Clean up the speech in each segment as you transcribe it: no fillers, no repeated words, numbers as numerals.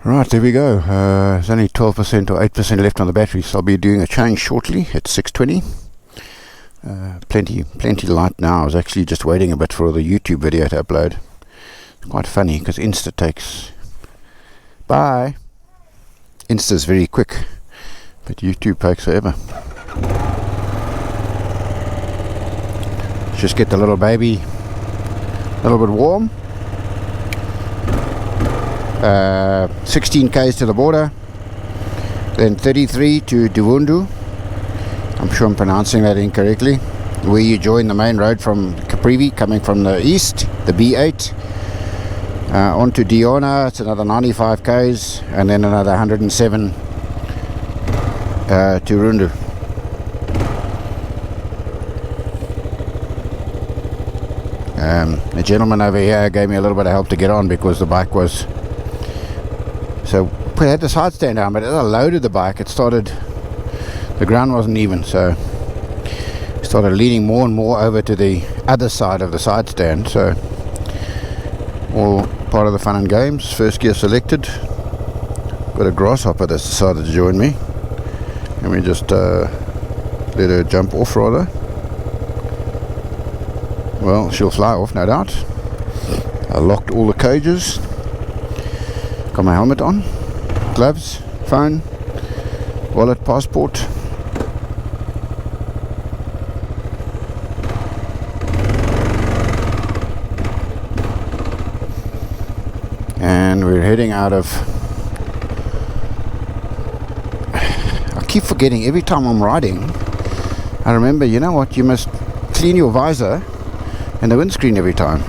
Right, there we go. There's only 12% or 8% left on the battery, so I'll be doing a change shortly at 6:20. Plenty light now. I was actually just waiting a bit for the YouTube video to upload. It's quite funny because Insta takes... Bye! Insta's very quick, but YouTube takes forever. Just get the little baby a little bit warm. 16 k's to the border, then 33 to Rundu. I'm sure I'm pronouncing that incorrectly, where you join the main road from Caprivi coming from the east, the B8, on to Diona. It's another 95 k's, and then another 107 to Rundu. The gentleman over here gave me a little bit of help to get on because the bike was... So we had the side stand down, but as I loaded the bike, it started... The ground wasn't even, so I started leaning more and more over to the other side of the side stand. So all part of the fun and games. First gear selected. Got a grasshopper that's decided to join me. Let me just let her jump off rather. Well, she'll fly off, no doubt. I locked all the cages. Got my helmet on, gloves, phone, wallet, passport. And we're heading out of... I keep forgetting every time I'm riding. I remember, you know what, you must clean your visor and the windscreen every time.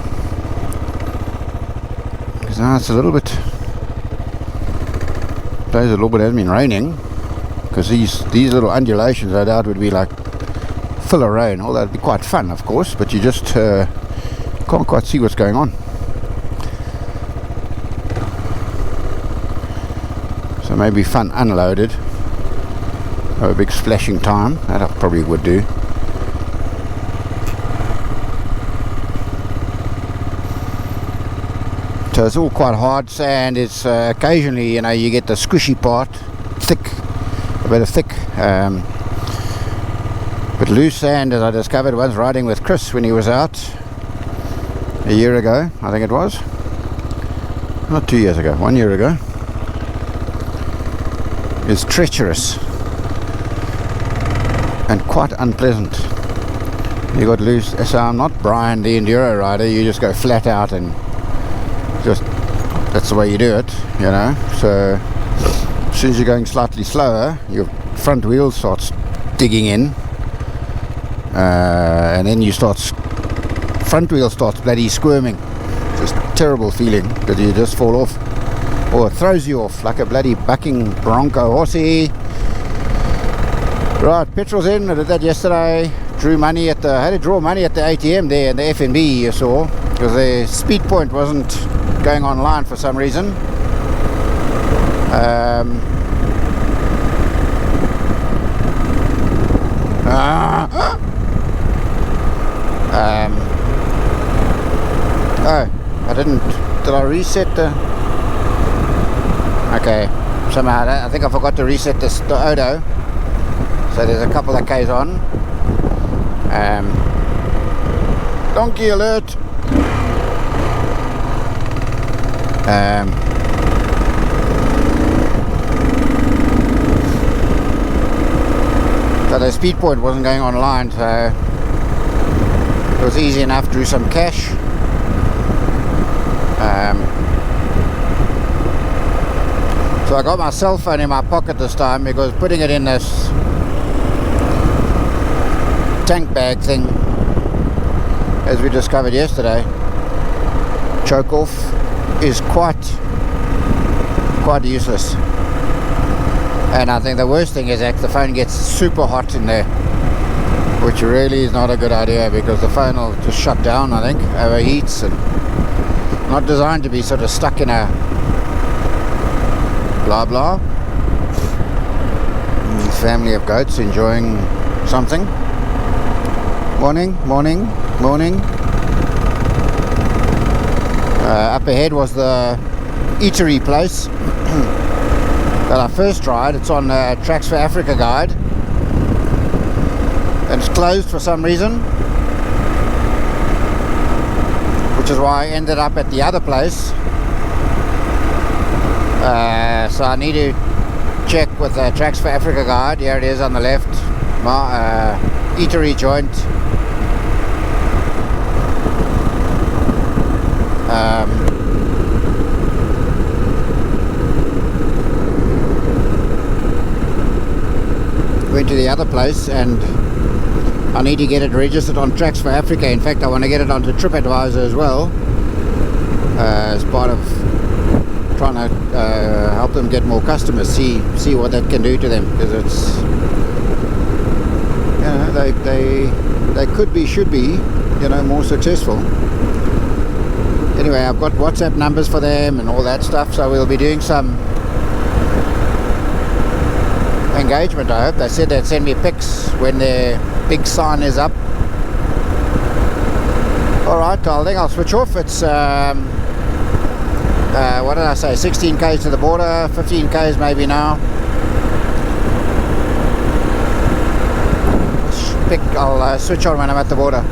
Because now it's a little bit... Days a little bit hasn't been raining, because these little undulations I doubt would be like full of rain, although it'd be quite fun of course, but you just can't quite see what's going on. So maybe fun unloaded, have a big splashing time, that I probably would do. So it's all quite hard sand. It's occasionally, you know, you get the squishy part, thick, a bit of thick, but loose sand, as I discovered once riding with Chris when he was out a year ago, I think it was, not 2 years ago, 1 year ago, is treacherous and quite unpleasant. You got loose. So I'm not Brian the enduro rider, you just go flat out and just, that's the way you do it, you know. So as soon as you're going slightly slower, your front wheel starts digging in, and then front wheel starts bloody squirming. Just terrible feeling that you just fall off, or it throws you off like a bloody bucking bronco horsey. Right, petrol's in. I did that yesterday. Drew money at the, I had to draw money at the ATM there in the FNB, you saw, because the speed point wasn't going online for some reason. Oh, did I reset the... Okay, somehow I think I forgot to reset the Odo, so there's a couple of K's on. Donkey alert! So the speed point wasn't going online, so it was easy enough. Drew some cash. So I got my cell phone in my pocket this time, because putting it in this tank bag thing, as we discovered yesterday, choke off, is quite useless. And I think the worst thing is that the phone gets super hot in there, which really is not a good idea, because the phone will just shut down, I think, overheats, and not designed to be sort of stuck in a blah blah. Family of goats enjoying something. Morning. Up ahead was the eatery place that I first tried. It's on Tracks for Africa guide, and it's closed for some reason, which is why I ended up at the other place. So I need to check with Tracks for Africa guide. Here it is on the left, eatery joint. Went to the other place, and I need to get it registered on Tracks for Africa. In fact, I want to get it onto TripAdvisor as well, as part of trying to help them get more customers, see what that can do to them, because it's, you know, they could be, should be, you know, more successful. Anyway, I've got WhatsApp numbers for them and all that stuff, so we'll be doing some engagement. I hope. They said they'd send me pics when their big sign is up. Alright, I think I'll switch off. It's what did I say, 16 k's to the border, 15 k's maybe now. I'll switch on when I'm at the border.